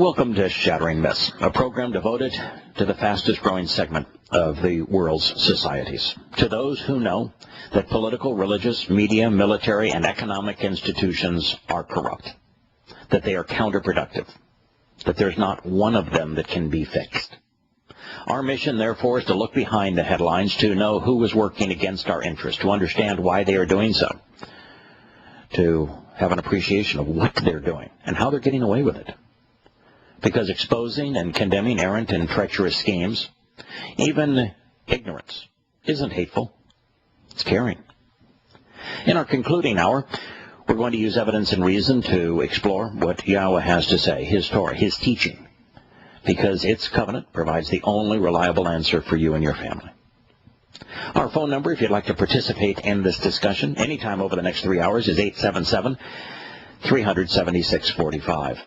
Welcome to Shattering Myths, a program devoted to the fastest growing segment of the world's societies. To those who know that political, religious, media, military, and economic institutions are corrupt, that they are counterproductive, that there's not one of them that can be fixed. Our mission, therefore, is to look behind the headlines, to know who is working against our interests, to understand why they are doing so, to have an appreciation of what they're doing and how they're getting away with it. Because exposing and condemning errant and treacherous schemes, even ignorance, isn't hateful. It's caring. In our concluding hour, we're going to use evidence and reason to explore what Yahowah has to say, his Torah, his teaching, because its covenant provides the only reliable answer for you and your family. Our phone number, if you'd like to participate in this discussion anytime over the next 3 hours, is 877-376-45.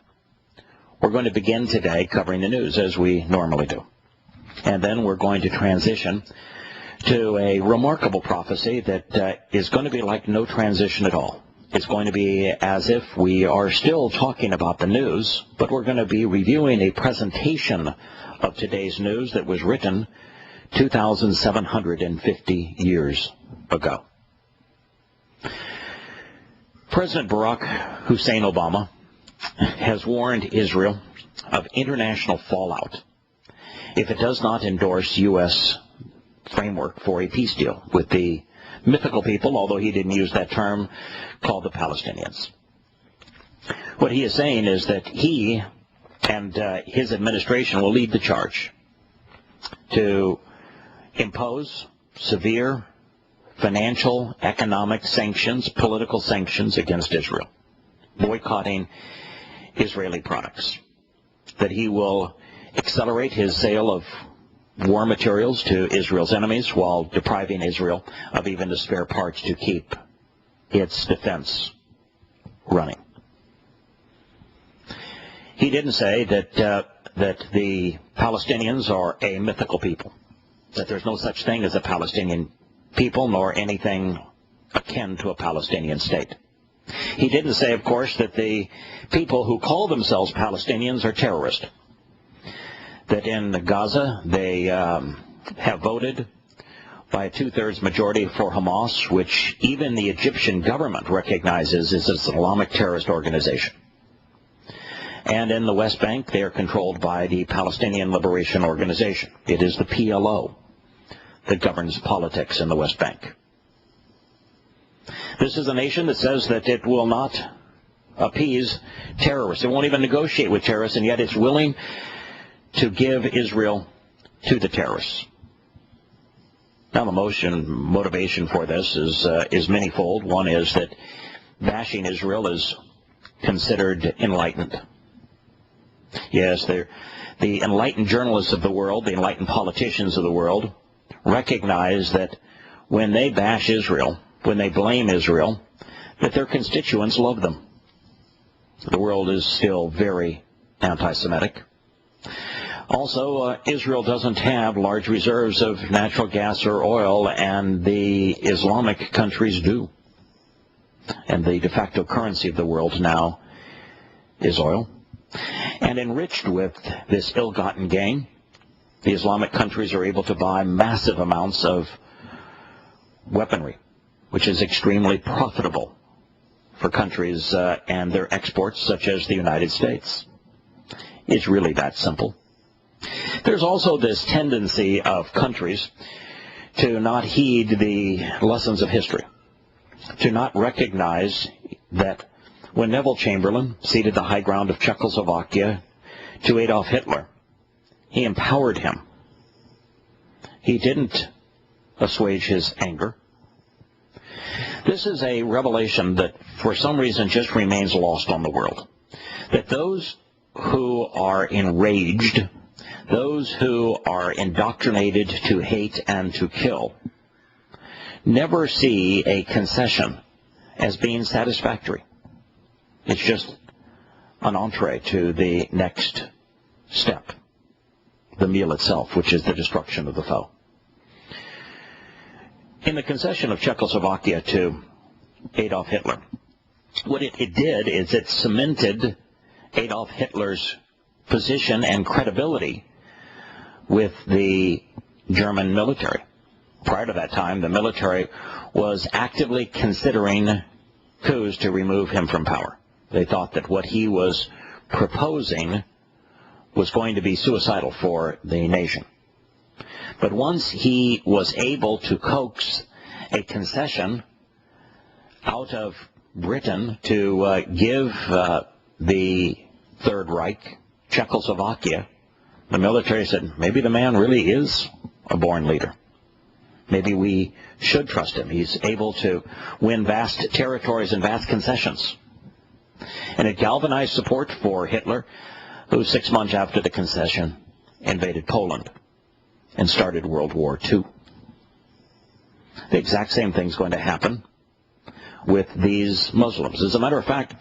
We're going to begin today covering the news as we normally do. And then we're going to transition to a remarkable prophecy that is going to be like no transition at all. It's going to be as if we are still talking about the news, but we're going to be reviewing a presentation of today's news that was written 2,750 years ago. President Barack Hussein Obama has warned Israel of international fallout if it does not endorse U.S. framework for a peace deal with the mythical people, although he didn't use that term, called the Palestinians. What he is saying is that he and his administration will lead the charge to impose severe financial, economic sanctions, political sanctions against Israel, boycotting Israeli products, that he will accelerate his sale of war materials to Israel's enemies while depriving Israel of even the spare parts to keep its defense running. He didn't say that the Palestinians are a mythical people, that there's no such thing as a Palestinian people nor anything akin to a Palestinian state. He didn't say, of course, that the people who call themselves Palestinians are terrorists, that in Gaza they have voted by a two-thirds majority for Hamas, which even the Egyptian government recognizes as an Islamic terrorist organization. And in the West Bank, they are controlled by the Palestinian Liberation Organization. It is the PLO that governs politics in the West Bank. This is a nation that says that it will not appease terrorists. It won't even negotiate with terrorists, and yet it's willing to give Israel to the terrorists. Now, the motivation for this is manyfold. One is that bashing Israel is considered enlightened. Yes, the enlightened journalists of the world, the enlightened politicians of the world, recognize that when they bash Israel, when they blame Israel, that their constituents love them. The world is still very anti-Semitic. Also, Israel doesn't have large reserves of natural gas or oil, and the Islamic countries do. And the de facto currency of the world now is oil. And enriched with this ill-gotten gain, the Islamic countries are able to buy massive amounts of weaponry, which is extremely profitable for countries and their exports, such as the United States. It's really that simple. There's also this tendency of countries to not heed the lessons of history, to not recognize that when Neville Chamberlain ceded the high ground of Czechoslovakia to Adolf Hitler, he empowered him. He didn't assuage his anger. This is a revelation that for some reason just remains lost on the world. That those who are enraged, those who are indoctrinated to hate and to kill, never see a concession as being satisfactory. It's just an entree to the next step, the meal itself, which is the destruction of the foe. In the concession of Czechoslovakia to Adolf Hitler, what it did is it cemented Adolf Hitler's position and credibility with the German military. Prior to that time, the military was actively considering coups to remove him from power. They thought that what he was proposing was going to be suicidal for the nation. But once he was able to coax a concession out of Britain to give the Third Reich Czechoslovakia, the military said, maybe the man really is a born leader. Maybe we should trust him. He's able to win vast territories and vast concessions. And it galvanized support for Hitler, who 6 months after the concession invaded Poland and started World War II. The exact same thing's going to happen with these Muslims. As a matter of fact,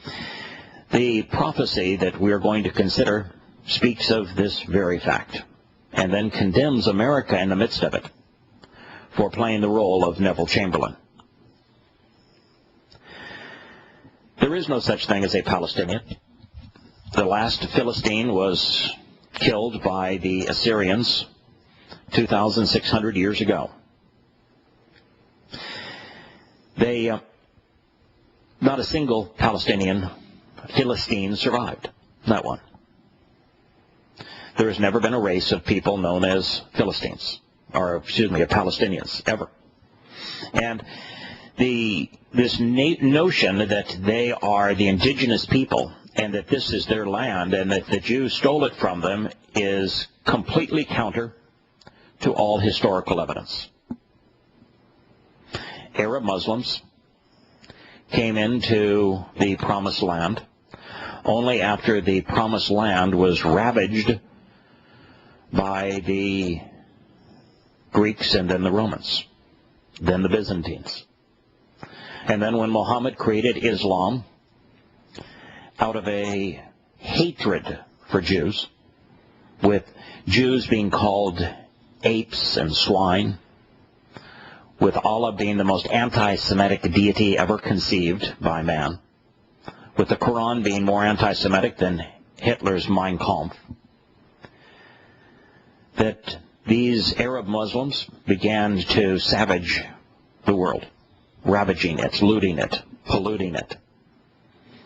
the prophecy that we're going to consider speaks of this very fact and then condemns America in the midst of it for playing the role of Neville Chamberlain. There is no such thing as a Palestinian. The last Philistine was killed by the Assyrians 2,600 years ago. Not a single Palestinian Philistine survived. Not one. There has never been a race of people known as Philistines, of Palestinians, ever. And this notion that they are the indigenous people and that this is their land and that the Jews stole it from them is completely counter to all historical evidence. Arab Muslims came into the Promised Land only after the Promised Land was ravaged by the Greeks and then the Romans, then the Byzantines. And then when Muhammad created Islam out of a hatred for Jews, with Jews being called apes and swine, with Allah being the most anti-Semitic deity ever conceived by man, with the Quran being more anti-Semitic than Hitler's Mein Kampf, that these Arab Muslims began to savage the world, ravaging it, looting it, polluting it.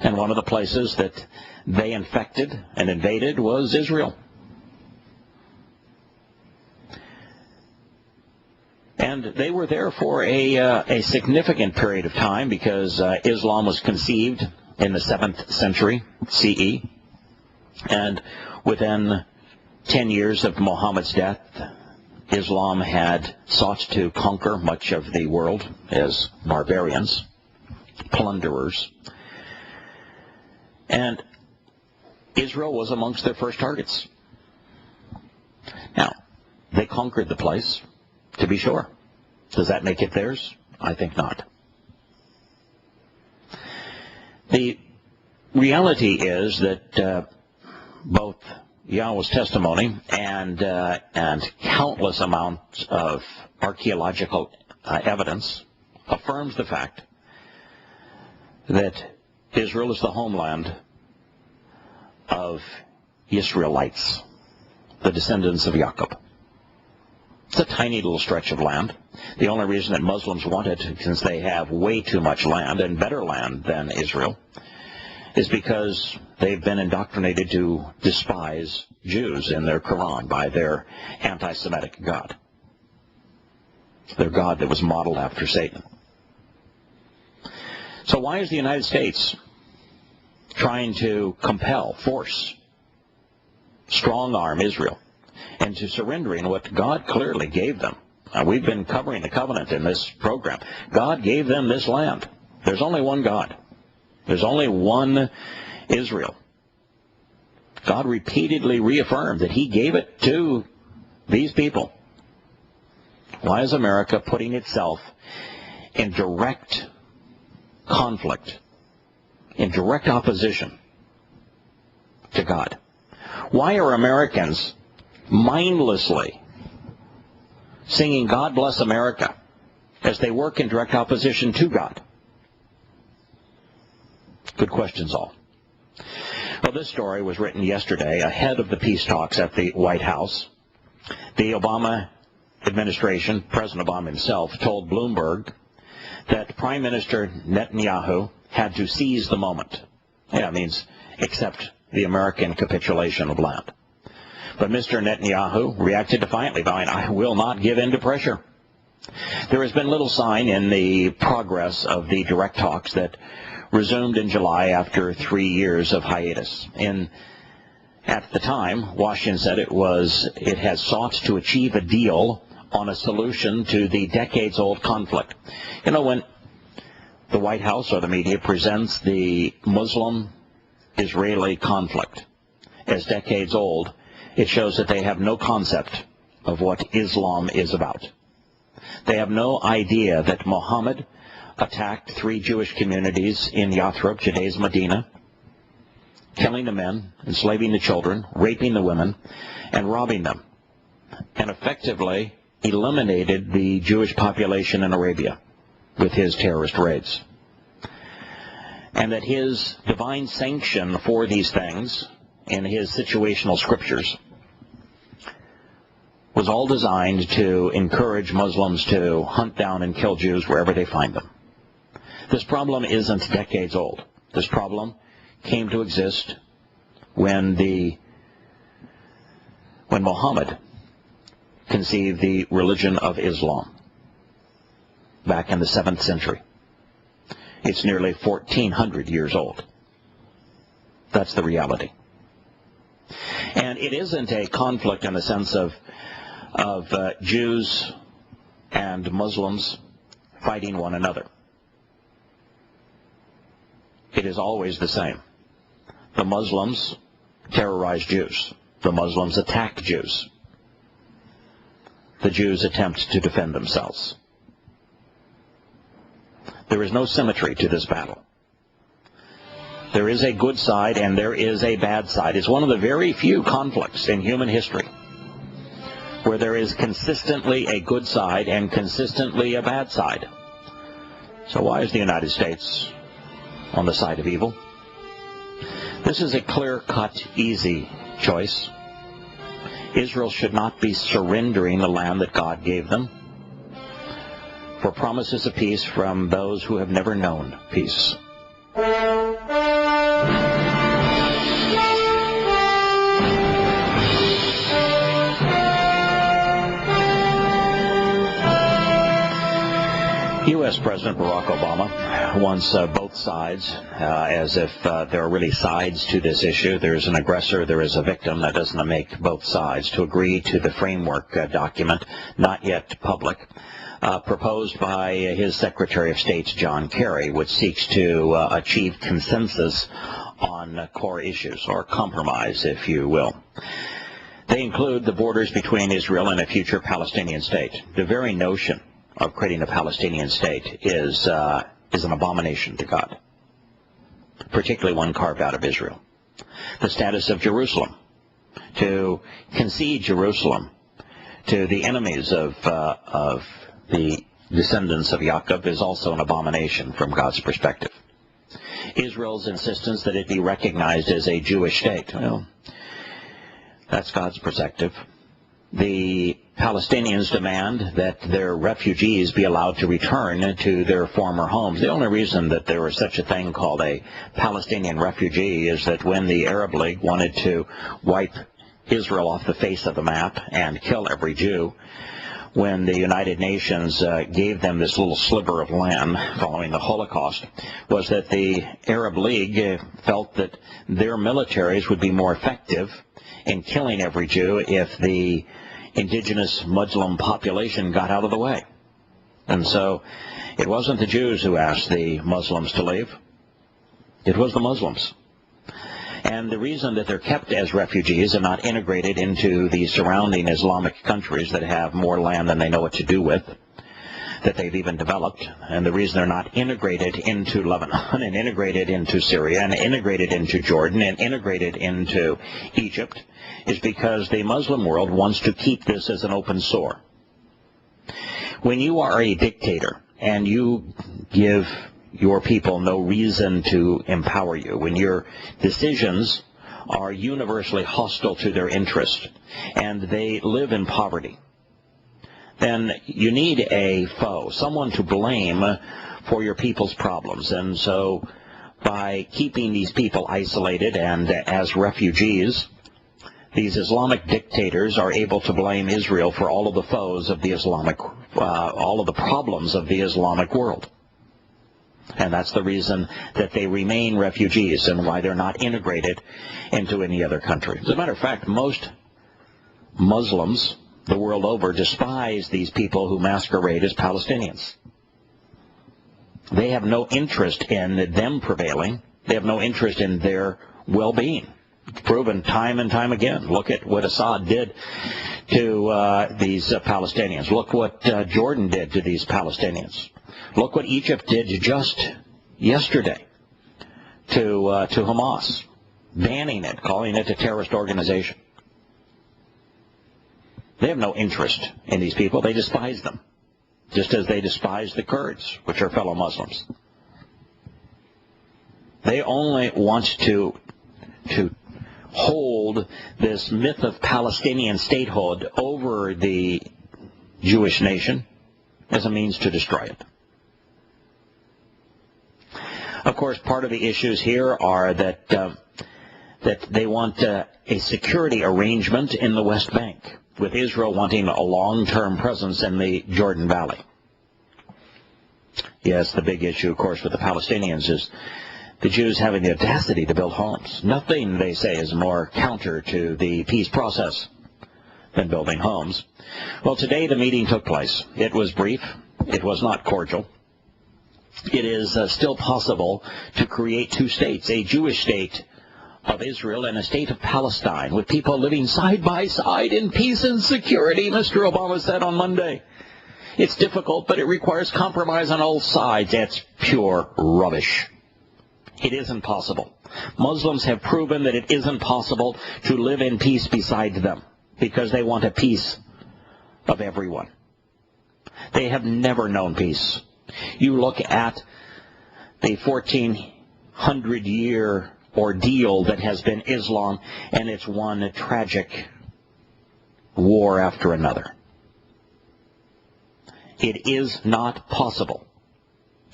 And one of the places that they infected and invaded was Israel. And they were there for a significant period of time because Islam was conceived in the 7th century CE. And within 10 years of Muhammad's death, Islam had sought to conquer much of the world as barbarians, plunderers. And Israel was amongst their first targets. Now, they conquered the place, to be sure. Does that make it theirs? I think not. The reality is that both Yahowah's testimony and countless amounts of archaeological evidence affirms the fact that Israel is the homeland of Israelites, the descendants of Jacob. It's a tiny little stretch of land. The only reason that Muslims want it, since they have way too much land and better land than Israel, is because they've been indoctrinated to despise Jews in their Quran by their anti-Semitic God. Their God that was modeled after Satan. So why is the United States trying to compel, force, strong-arm Israel into surrendering what God clearly gave them? We've been covering the covenant in this program. God gave them this land. There's only one God. There's only one Israel. God repeatedly reaffirmed that he gave it to these people. Why is America putting itself in direct conflict, in direct opposition to God? Why are Americans mindlessly singing God Bless America as they work in direct opposition to God? Good questions all. Well, this story was written yesterday ahead of the peace talks at the White House. The Obama administration, President Obama himself, told Bloomberg that Prime Minister Netanyahu had to seize the moment. Yeah, it means accept the American capitulation of land. But Mr. Netanyahu reacted defiantly, vowing, "I will not give in to pressure." There has been little sign in the progress of the direct talks that resumed in July after 3 years of hiatus. At the time, Washington said it has sought to achieve a deal on a solution to the decades-old conflict. You know, when the White House or the media presents the Muslim-Israeli conflict as decades old, it shows that they have no concept of what Islam is about. They have no idea that Muhammad attacked 3 Jewish communities in Yathrib, today's Medina, killing the men, enslaving the children, raping the women, and robbing them, and effectively eliminated the Jewish population in Arabia with his terrorist raids. And that his divine sanction for these things in his situational scriptures was all designed to encourage Muslims to hunt down and kill Jews wherever they find them. This problem isn't decades old. This problem came to exist when Muhammad conceived the religion of Islam back in the 7th century. It's nearly 1,400 years old. That's the reality. And it isn't a conflict in the sense of Jews and Muslims fighting one another. It is always the same. The Muslims terrorize Jews. The Muslims attack Jews. The Jews attempt to defend themselves. There is no symmetry to this battle. There is a good side and there is a bad side. It's one of the very few conflicts in human history where there is consistently a good side and consistently a bad side. So why is the United States on the side of evil? This is a clear-cut, easy choice. Israel should not be surrendering the land that God gave them for promises of peace from those who have never known peace. U.S. President Barack Obama wants both sides, as if there are really sides to this issue. There's an aggressor, there is a victim. That doesn't make both sides, to agree to the framework document, not yet public, proposed by his Secretary of State, John Kerry, which seeks to achieve consensus on core issues, or compromise, if you will. They include the borders between Israel and a future Palestinian state. The very notion of creating a Palestinian state is an abomination to God, particularly one carved out of Israel. The status of Jerusalem, to concede Jerusalem to the enemies of the descendants of Yaakov, is also an abomination from God's perspective. Israel's insistence that it be recognized as a Jewish state, well, that's God's perspective. The Palestinians demand that their refugees be allowed to return to their former homes. The only reason that there was such a thing called a Palestinian refugee is that when the Arab League wanted to wipe Israel off the face of the map and kill every Jew, when the United Nations gave them this little sliver of land following the Holocaust, was that the Arab League felt that their militaries would be more effective in killing every Jew if the indigenous Muslim population got out of the way. And so it wasn't the Jews who asked the Muslims to leave. It was the Muslims. And the reason that they're kept as refugees and not integrated into the surrounding Islamic countries that have more land than they know what to do with, that they've even developed, and the reason they're not integrated into Lebanon and integrated into Syria and integrated into Jordan and integrated into Egypt, is because the Muslim world wants to keep this as an open sore. When you are a dictator and you give your people no reason to empower you, when your decisions are universally hostile to their interest, and they live in poverty, then you need a foe, someone to blame for your people's problems. And so by keeping these people isolated and as refugees, these Islamic dictators are able to blame Israel for all of the foes of the all of the problems of the Islamic world. And that's the reason that they remain refugees and why they're not integrated into any other country. As a matter of fact, most Muslims the world over despise these people who masquerade as Palestinians. They have no interest in them prevailing. They have no interest in their well-being. It's proven time and time again. Look at what Assad did to these Palestinians. Look what Jordan did to these Palestinians. Look what Egypt did just yesterday to Hamas, banning it, calling it a terrorist organization. They have no interest in these people. They despise them, just as they despise the Kurds, which are fellow Muslims. They only want to hold this myth of Palestinian statehood over the Jewish nation as a means to destroy it. Of course, part of the issues here are that they want a security arrangement in the West Bank, with Israel wanting a long-term presence in the Jordan Valley. Yes, the big issue, of course, with the Palestinians is the Jews having the audacity to build homes. Nothing, they say, is more counter to the peace process than building homes. Well, today the meeting took place. It was brief. It was not cordial. It is still possible to create two states, a Jewish state of Israel and a state of Palestine, with people living side by side in peace and security, Mr. Obama said on Monday. It's difficult, but it requires compromise on all sides. It's pure rubbish. It isn't possible. Muslims have proven that it isn't possible to live in peace beside them because they want a peace of everyone. They have never known peace. You look at the 1,400-year ordeal that has been Islam, and it's one tragic war after another. It is not possible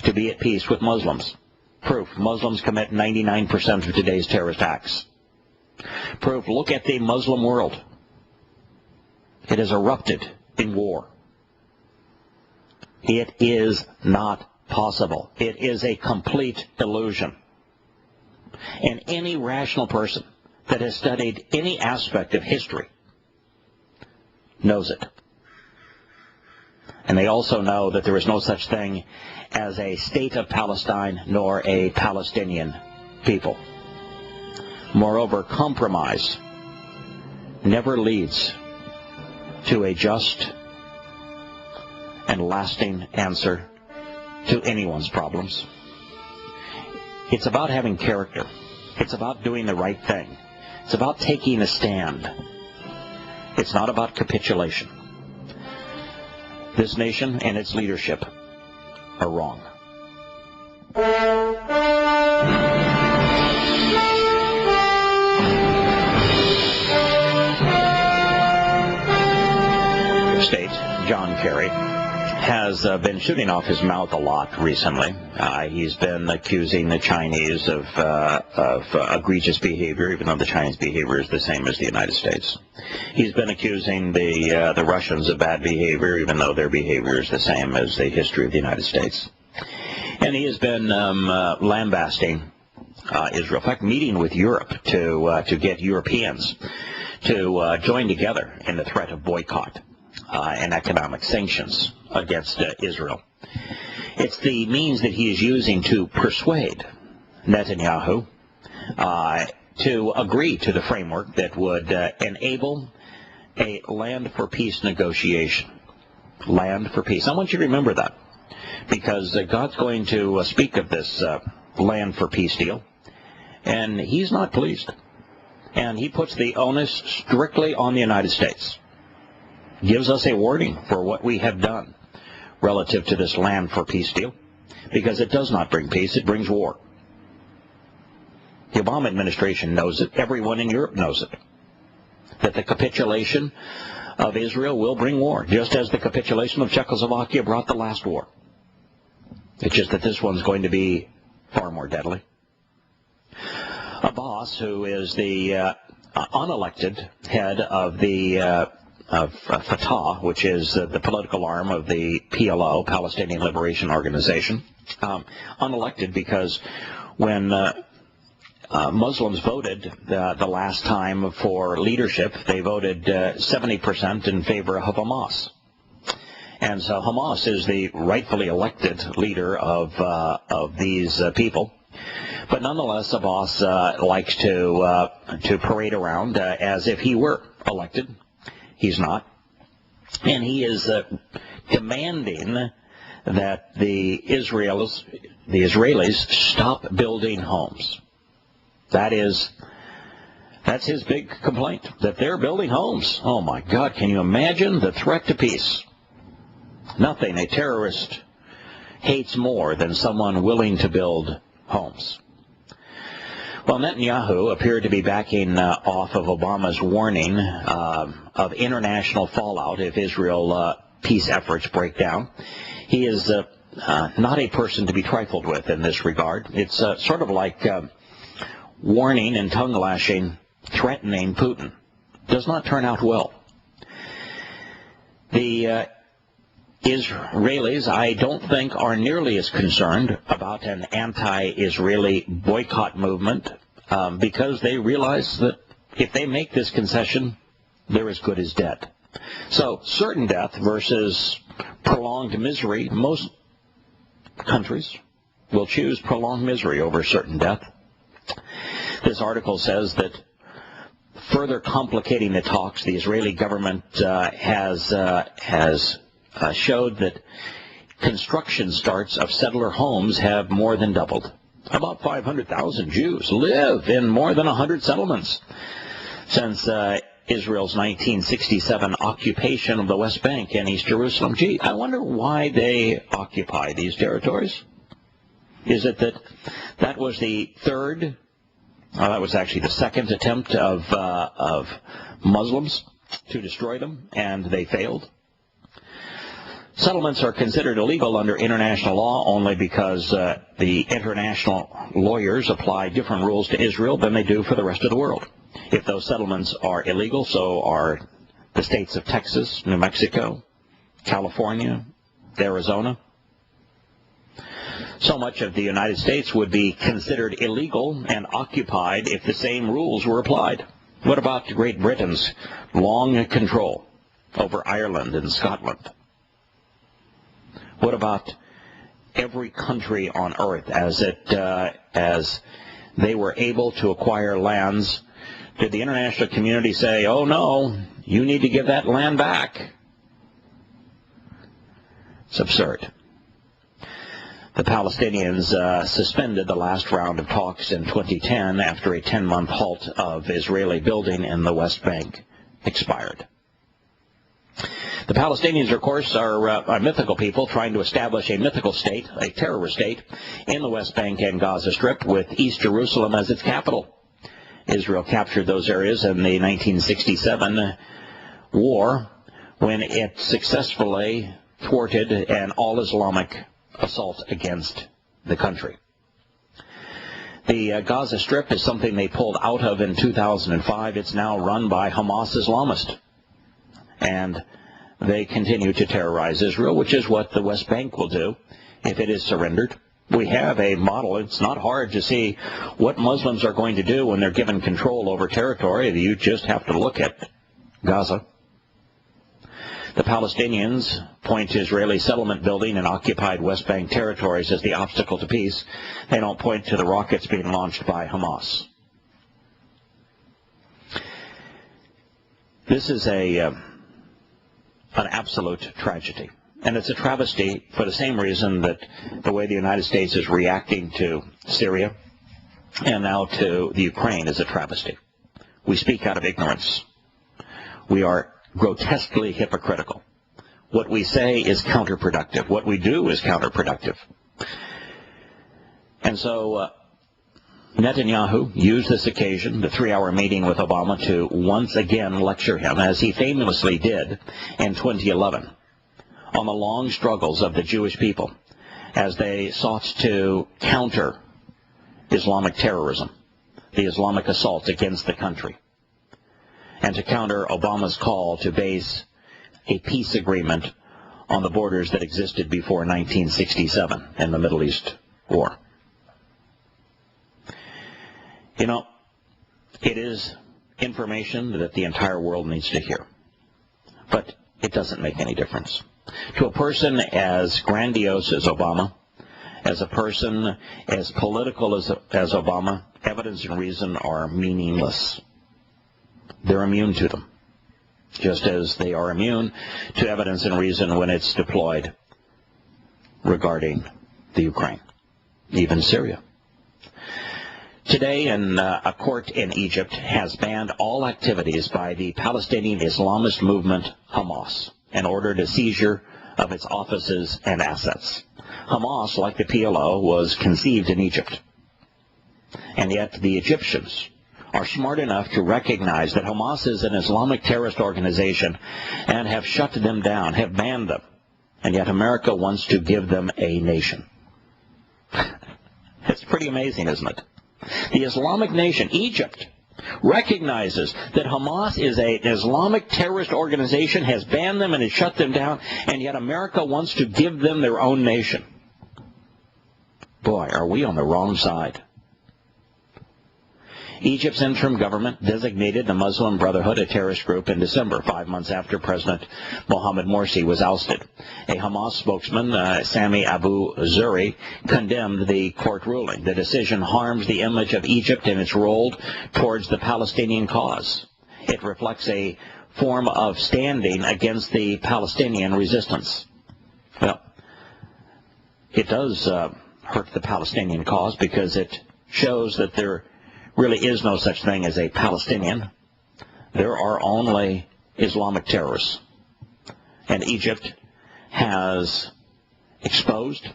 to be at peace with Muslims. Proof, Muslims commit 99% of today's terrorist acts. Proof, look at the Muslim world. It has erupted in war. It is not possible. It is a complete illusion. And any rational person that has studied any aspect of history knows it. And they also know that there is no such thing as a state of Palestine nor a Palestinian people. Moreover, compromise never leads to a just and lasting answer to anyone's problems. It's about having character. It's about doing the right thing. It's about taking a stand. It's not about capitulation. This nation and its leadership are wrong. State, John Kerry, has been shooting off his mouth a lot recently. He's been accusing the Chinese of egregious behavior, even though the Chinese behavior is the same as the United States. He's been accusing the Russians of bad behavior, even though their behavior is the same as the history of the United States. And he has been lambasting Israel. In fact, meeting with Europe to get Europeans to join together in the threat of boycott and economic sanctions against Israel. It's the means that he is using to persuade Netanyahu to agree to the framework that would enable a land for peace negotiation. Land for peace. I want you to remember that, because God's going to speak of this land for peace deal, and he's not pleased. And he puts the onus strictly on the United States. Gives us a warning for what we have done relative to this land for peace deal, because it does not bring peace, it brings war. The Obama administration knows it. Everyone in Europe knows it. That the capitulation of Israel will bring war, just as the capitulation of Czechoslovakia brought the last war. It's just that this one's going to be far more deadly. Abbas, who is the unelected head of the Fatah, which is the political arm of the PLO, Palestinian Liberation Organization, unelected because when Muslims voted the last time for leadership, they voted 70% in favor of Hamas. And so Hamas is the rightfully elected leader of these people. But nonetheless, Abbas likes to parade around as if he were elected. He's not. And he is demanding that the Israelis stop building homes. That's his big complaint, that they're building homes. Oh my God, can you imagine the threat to peace? Nothing a terrorist hates more than someone willing to build homes. Well, Netanyahu appeared to be backing off of Obama's warning of international fallout if Israel peace efforts break down. He is not a person to be trifled with in this regard. It's sort of like warning and tongue-lashing, threatening Putin. Does not turn out well. The Israelis, I don't think, are nearly as concerned about an anti-Israeli boycott movement because they realize that if they make this concession, they're as good as dead. So certain death versus prolonged misery, most countries will choose prolonged misery over certain death. This article says that further complicating the talks, the Israeli government has showed that construction starts of settler homes have more than doubled. About 500,000 Jews live in more than 100 settlements since Israel's 1967 occupation of the West Bank and East Jerusalem. Gee, I wonder why they occupy these territories. Is it that was the third, that was actually the second attempt of Muslims to destroy them, and they failed? Settlements are considered illegal under international law only because the international lawyers apply different rules to Israel than they do for the rest of the world. If those settlements are illegal, so are the states of Texas, New Mexico, California, Arizona. So much of the United States would be considered illegal and occupied if the same rules were applied. What about Great Britain's long control over Ireland and Scotland? What about every country on earth as they were able to acquire lands? Did the international community say, oh no, you need to give that land back? It's absurd. The Palestinians suspended the last round of talks in 2010 after a 10-month halt of Israeli building in the West Bank expired. The Palestinians, of course, are mythical people trying to establish a mythical state, a terrorist state, in the West Bank and Gaza Strip with East Jerusalem as its capital. Israel captured those areas in the 1967 war when it successfully thwarted an all-Islamic assault against the country. The Gaza Strip is something they pulled out of in 2005. It's now run by Hamas Islamists. And they continue to terrorize Israel, which is what the West Bank will do if it is surrendered. We have a model. It's not hard to see what Muslims are going to do when they're given control over territory. You just have to look at Gaza. The Palestinians point to Israeli settlement building in occupied West Bank territories as the obstacle to peace. They don't point to the rockets being launched by Hamas. This is an absolute tragedy. And it's a travesty for the same reason that the way the United States is reacting to Syria and now to the Ukraine is a travesty. We speak out of ignorance. We are grotesquely hypocritical. What we say is counterproductive. What we do is counterproductive. And so Netanyahu used this occasion, the 3-hour meeting with Obama, to once again lecture him, as he famously did in 2011, on the long struggles of the Jewish people as they sought to counter Islamic terrorism, the Islamic assault against the country, and to counter Obama's call to base a peace agreement on the borders that existed before 1967 in the Middle East War. You know, it is information that the entire world needs to hear, but it doesn't make any difference. To a person as grandiose as Obama, as a person as political as Obama, evidence and reason are meaningless. They're immune to them, just as they are immune to evidence and reason when it's deployed regarding the Ukraine, even Syria. Today, a court in Egypt has banned all activities by the Palestinian Islamist movement Hamas and ordered a seizure of its offices and assets. Hamas, like the PLO, was conceived in Egypt. And yet the Egyptians are smart enough to recognize that Hamas is an Islamic terrorist organization and have shut them down, have banned them. And yet America wants to give them a nation. It's pretty amazing, isn't it? The Islamic nation, Egypt, recognizes that Hamas is an Islamic terrorist organization, has banned them and has shut them down, and yet America wants to give them their own nation. Boy, are we on the wrong side. Egypt's interim government designated the Muslim Brotherhood a terrorist group in December, 5 months after President Mohamed Morsi was ousted. A Hamas spokesman, Sami Abu Zuri, condemned the court ruling. The decision harms the image of Egypt and its role towards the Palestinian cause. It reflects a form of standing against the Palestinian resistance. Well, it does hurt the Palestinian cause because it shows that there really is no such thing as a Palestinian. There are only Islamic terrorists. And Egypt has exposed,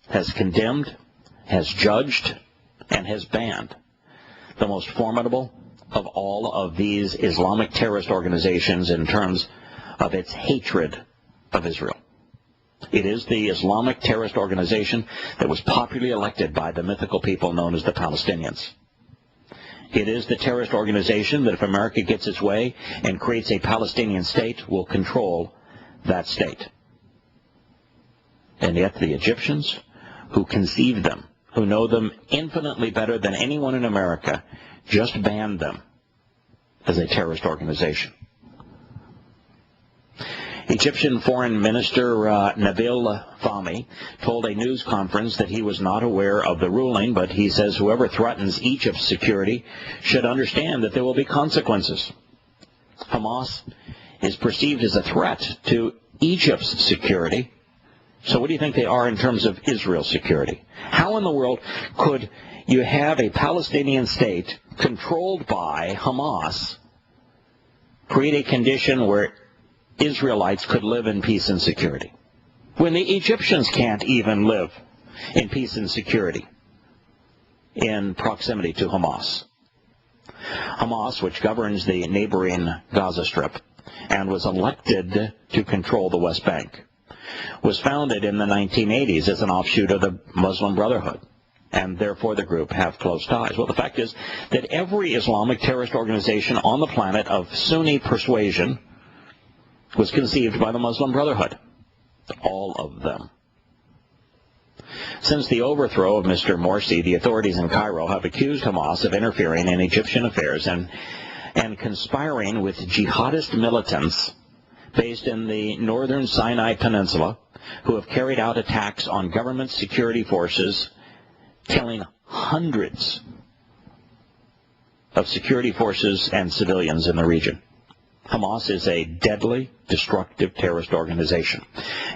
has condemned, has judged, and has banned the most formidable of all of these Islamic terrorist organizations in terms of its hatred of Israel. It is the Islamic terrorist organization that was popularly elected by the mythical people known as the Palestinians. It is the terrorist organization that if America gets its way and creates a Palestinian state, will control that state. And yet the Egyptians, who conceived them, who know them infinitely better than anyone in America, just banned them as a terrorist organization. Egyptian Foreign Minister Nabil Fahmy told a news conference that he was not aware of the ruling, but he says whoever threatens Egypt's security should understand that there will be consequences. Hamas is perceived as a threat to Egypt's security. So what do you think they are in terms of Israel's security? How in the world could you have a Palestinian state controlled by Hamas create a condition where Israelites could live in peace and security, when the Egyptians can't even live in peace and security in proximity to Hamas? Hamas, which governs the neighboring Gaza Strip and was elected to control the West Bank, was founded in the 1980s as an offshoot of the Muslim Brotherhood, and therefore the group have close ties. Well, the fact is that every Islamic terrorist organization on the planet of Sunni persuasion was conceived by the Muslim Brotherhood. All of them. Since the overthrow of Mr. Morsi, the authorities in Cairo have accused Hamas of interfering in Egyptian affairs and conspiring with jihadist militants based in the northern Sinai Peninsula who have carried out attacks on government security forces, killing hundreds of security forces and civilians in the region. Hamas is a deadly, destructive terrorist organization.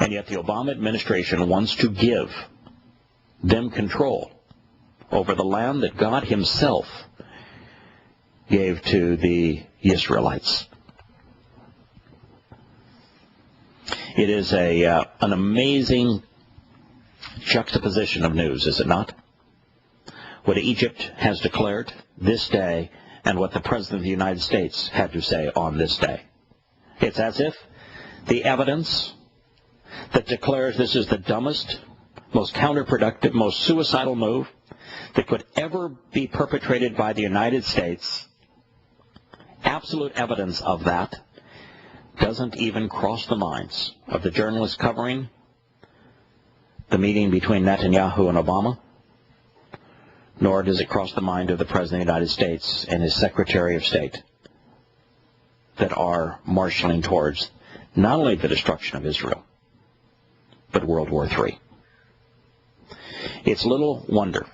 And yet the Obama administration wants to give them control over the land that God himself gave to the Israelites. It is an amazing juxtaposition of news, is it not? what Egypt has declared this day and what the President of the United States had to say on this day. It's as if the evidence that declares this is the dumbest, most counterproductive, most suicidal move that could ever be perpetrated by the United States, absolute evidence of that, doesn't even cross the minds of the journalists covering the meeting between Netanyahu and Obama, nor does it cross the mind of the President of the United States and his Secretary of State that are marshaling towards not only the destruction of Israel, but World War III. It's little wonder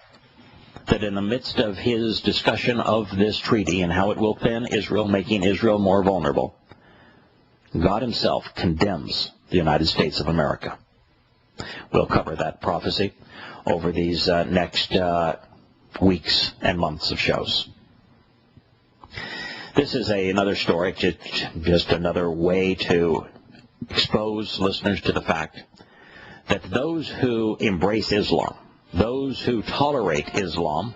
that in the midst of his discussion of this treaty and how it will thin Israel, making Israel more vulnerable, God himself condemns the United States of America. We'll cover that prophecy over these next weeks and months of shows. This is another story, just another way to expose listeners to the fact that those who embrace Islam, those who tolerate Islam,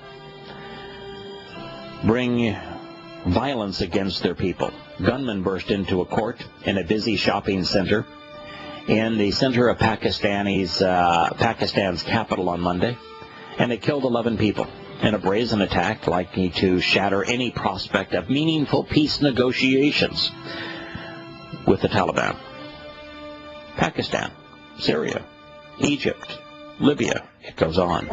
bring violence against their people. Gunmen burst into a court in a busy shopping center in the center of Pakistan's capital on Monday, and they killed 11 people in a brazen attack likely to shatter any prospect of meaningful peace negotiations with the Taliban. Pakistan, Syria, Egypt, Libya, it goes on.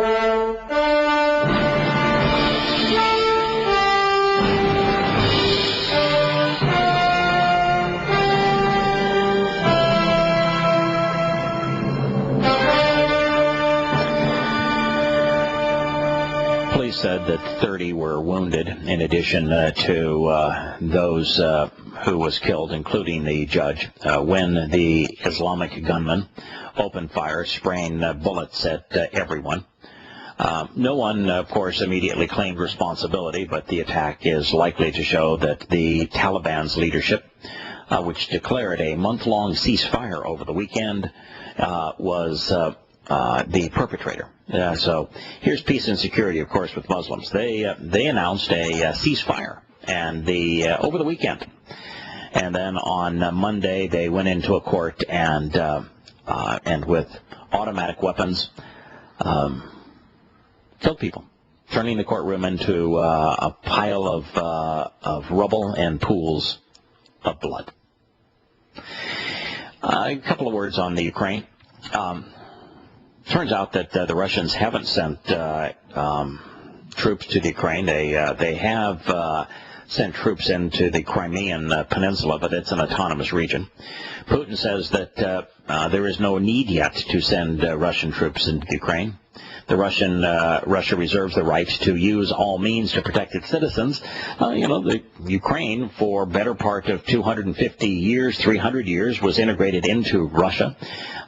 Police said that 30 were wounded, in addition to those who was killed, including the judge, when the Islamic gunman opened fire, spraying bullets at everyone. No one, of course, immediately claimed responsibility, but the attack is likely to show that the Taliban's leadership, which declared a month-long ceasefire over the weekend, was the perpetrator. So here's peace and security, of course, with Muslims. They announced a ceasefire and over the weekend, and then on Monday they went into a court and with automatic weapons killed people, turning the courtroom into a pile of rubble and pools of blood. A couple of words on the Ukraine. Turns out that the Russians haven't sent troops to the Ukraine. They have sent troops into the Crimean Peninsula, but it's an autonomous region. Putin says that there is no need yet to send Russian troops into the Ukraine. Russia reserves the right to use all means to protect its citizens. The Ukraine, for better part of 250 years, 300 years, was integrated into Russia,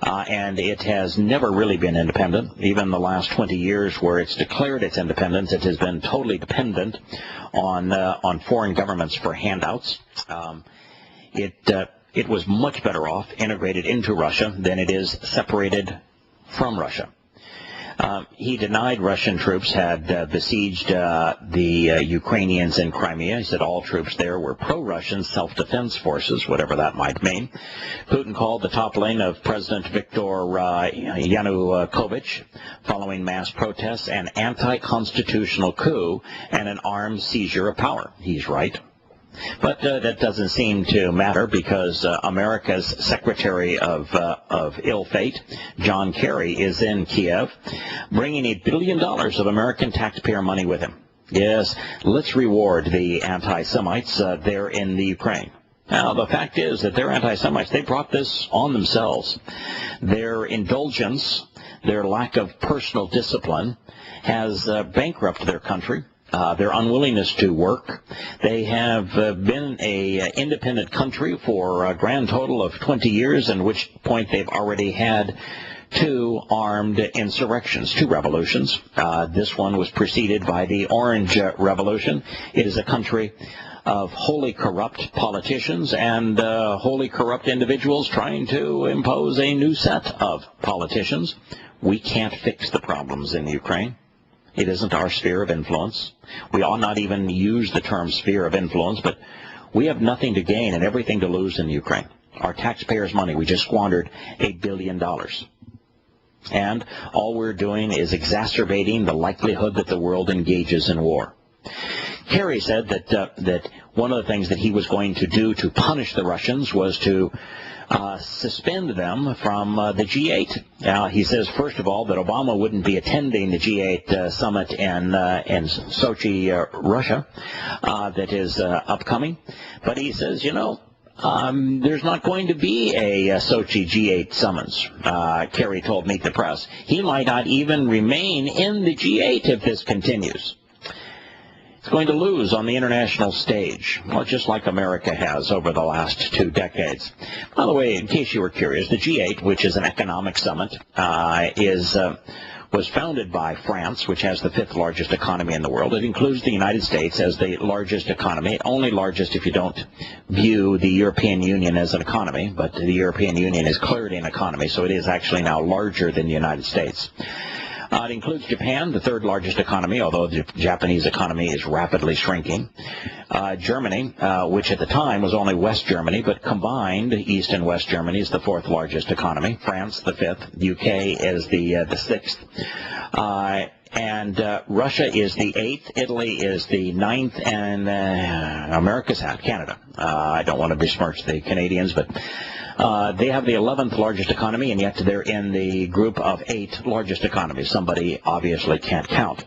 and it has never really been independent. Even the last 20 years, where it's declared its independence, it has been totally dependent on foreign governments for handouts. It was much better off integrated into Russia than it is separated from Russia. He denied Russian troops had besieged the Ukrainians in Crimea. He said all troops there were pro-Russian self-defense forces, whatever that might mean. Putin called the toppling of President Viktor Yanukovych following mass protests an anti-constitutional coup and an armed seizure of power. He's right. But that doesn't seem to matter, because America's Secretary of Ill Fate, John Kerry, is in Kiev, bringing $1 billion of American taxpayer money with him. Yes, let's reward the anti-Semites there in the Ukraine. Now, the fact is that they're anti-Semites. They brought this on themselves. Their indulgence, their lack of personal discipline, has bankrupted their country. Their unwillingness to work. They have been an independent country for a grand total of 20 years, in which point they've already had 2 armed insurrections, 2 revolutions. This one was preceded by the Orange Revolution. It is a country of wholly corrupt politicians and wholly corrupt individuals trying to impose a new set of politicians. We can't fix the problems in Ukraine. It isn't our sphere of influence. We ought not even use the term sphere of influence, but we have nothing to gain and everything to lose in Ukraine. Our taxpayers' money, we just squandered $1 billion. And all we're doing is exacerbating the likelihood that the world engages in war. Kerry said that one of the things that he was going to do to punish the Russians was to suspend them from the G8. Now, he says, first of all, that Obama wouldn't be attending the G8 summit in Sochi, Russia, that is upcoming. But he says, there's not going to be a Sochi G8 summons, Kerry told Meet the Press. He might not even remain in the G8 if this continues. It's going to lose on the international stage, well, just like America has over the last 2 decades. By the way, in case you were curious, the G8, which is an economic summit, was founded by France, which has the 5th largest economy in the world. It includes the United States as the largest economy, only largest if you don't view the European Union as an economy, but the European Union is clearly an economy, so it is actually now larger than the United States. It includes Japan, the 3rd largest economy, although the Japanese economy is rapidly shrinking. Germany, which at the time was only West Germany, but combined East and West Germany is the 4th largest economy. France, the 5th. UK is the 6th. And Russia is the 8th. Italy is the 9th. And America's out. Canada. I don't want to besmirch the Canadians, but they have the 11th largest economy, and yet they're in the group of 8 largest economies. Somebody obviously can't count.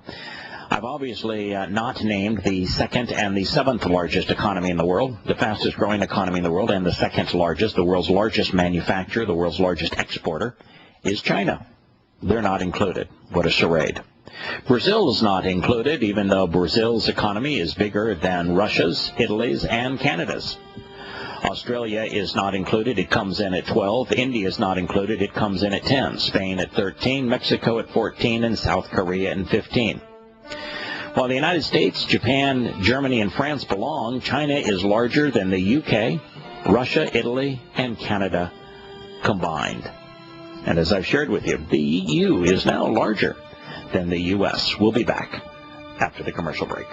I've obviously not named the 2nd and the 7th largest economy in the world, the fastest growing economy in the world, and the 2nd largest, the world's largest manufacturer, the world's largest exporter, is China. They're not included. What a charade. Brazil is not included, even though Brazil's economy is bigger than Russia's, Italy's, and Canada's. Australia is not included. It comes in at 12. India is not included. It comes in at 10. Spain at 13. Mexico at 14. And South Korea at 15. While the United States, Japan, Germany, and France belong, China is larger than the UK, Russia, Italy, and Canada combined. And as I've shared with you, the EU is now larger than the US. We'll be back after the commercial break.